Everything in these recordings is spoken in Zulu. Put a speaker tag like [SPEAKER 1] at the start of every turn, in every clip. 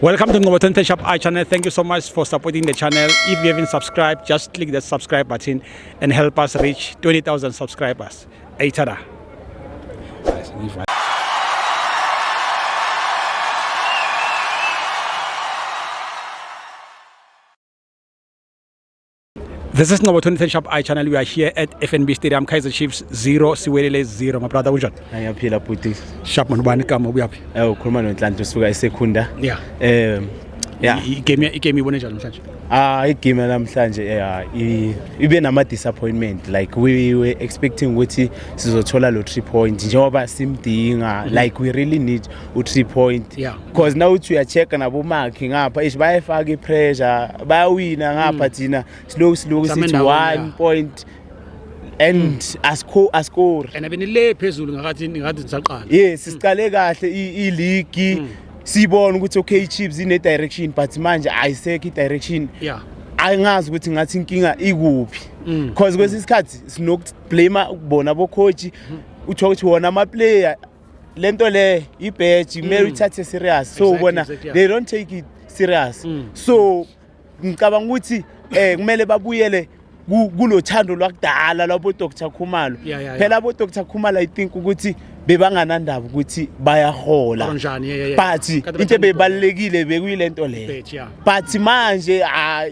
[SPEAKER 1] Welcome to Ngobotonte Shop I channel. Thank you so much for supporting the channel. If you haven't subscribed, just click the subscribe button and help us reach 20,000 subscribers. Aitada. This is Ngobotonte Shop I channel. We are here at FNB Stadium, Kaizer Chiefs 0, Siwelele 0. My brother Ujot.
[SPEAKER 2] Ngiyaphila bhuti.
[SPEAKER 1] Sharp man ubani kama uyaphi?
[SPEAKER 2] Ukhuluma noNhlanhla usuka eSekunda.
[SPEAKER 1] Yeah. Igame ibone njani namhlanje?
[SPEAKER 2] Igame namhlanje ibe nama disappointment, like we were expecting ukuthi sizothola lo 3 point njengoba simdinga, like we really need u 3 point, because now uthi uyacheck nabo mark ngapha bayafaka ipressure, bayawina ngapha thina slow sithi 1 point and ascore
[SPEAKER 1] and abenile phezulu ngathi nisaqala.
[SPEAKER 2] Yes, siqale kahle i-league. Sibona ukuthi okay Chiefs ine direction, but manje ayisekho i-direction. Ayingazi ukuthi ngathi inkinga ikuphi, because kwesisikhathi sinokublame ukubona bocoach, utho ukuthi wona ama player lento le ibadge kumele uthathe serious, so bona they don't take it serious. So ngicabanga ukuthi kumele babuyele kulothando lwakudala labo Dr Khumalo. Phela abo Dr Khumalo I think ukuthi bebanganandaba ukuthi bayahola, but into bebalekile bekuyilento le. But manje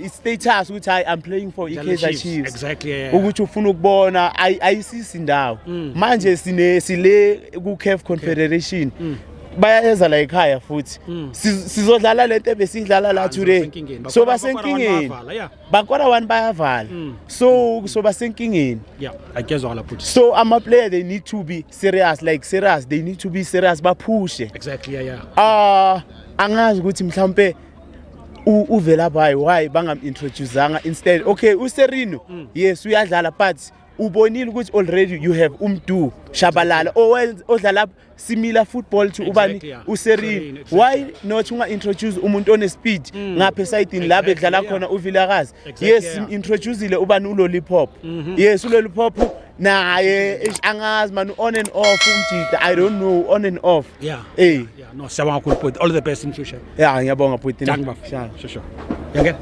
[SPEAKER 2] status ukuthi I'm playing for Kaizer Chiefs,
[SPEAKER 1] exactly
[SPEAKER 2] ukuthi ufuna ukubona ayisisi ndawo manje sile ku CAF Confederation bayeza la ekhaya futhi sizodlala lento besidlala la today, so basenkingeni bakora 1 bayavala, so basenkingeni.
[SPEAKER 1] Akezwa la futhi.
[SPEAKER 2] So ama player they need to be serious, like serious, they need to be serious, baphushe.
[SPEAKER 1] Exactly.
[SPEAKER 2] Angazi ukuthi mhlambe uvela bhayi why bangam introduceanga instead. Okay, uSerino yes uyadlala, but ubonile ukuthi already you have Umdu Shabalala odlala similar football to ubani uSerino. Why not unga introduce umuntu one speed ngapha side la bedlala khona uVilakazi? Yes, introduceile ubani uLollipop. Yes, uLollipop naye angazi man, on and off umjida, I don't know, on and off.
[SPEAKER 1] No, siyabonga kakhulu, all the best in future.
[SPEAKER 2] Ngiyabonga bhuti.
[SPEAKER 1] Sure. Yangena.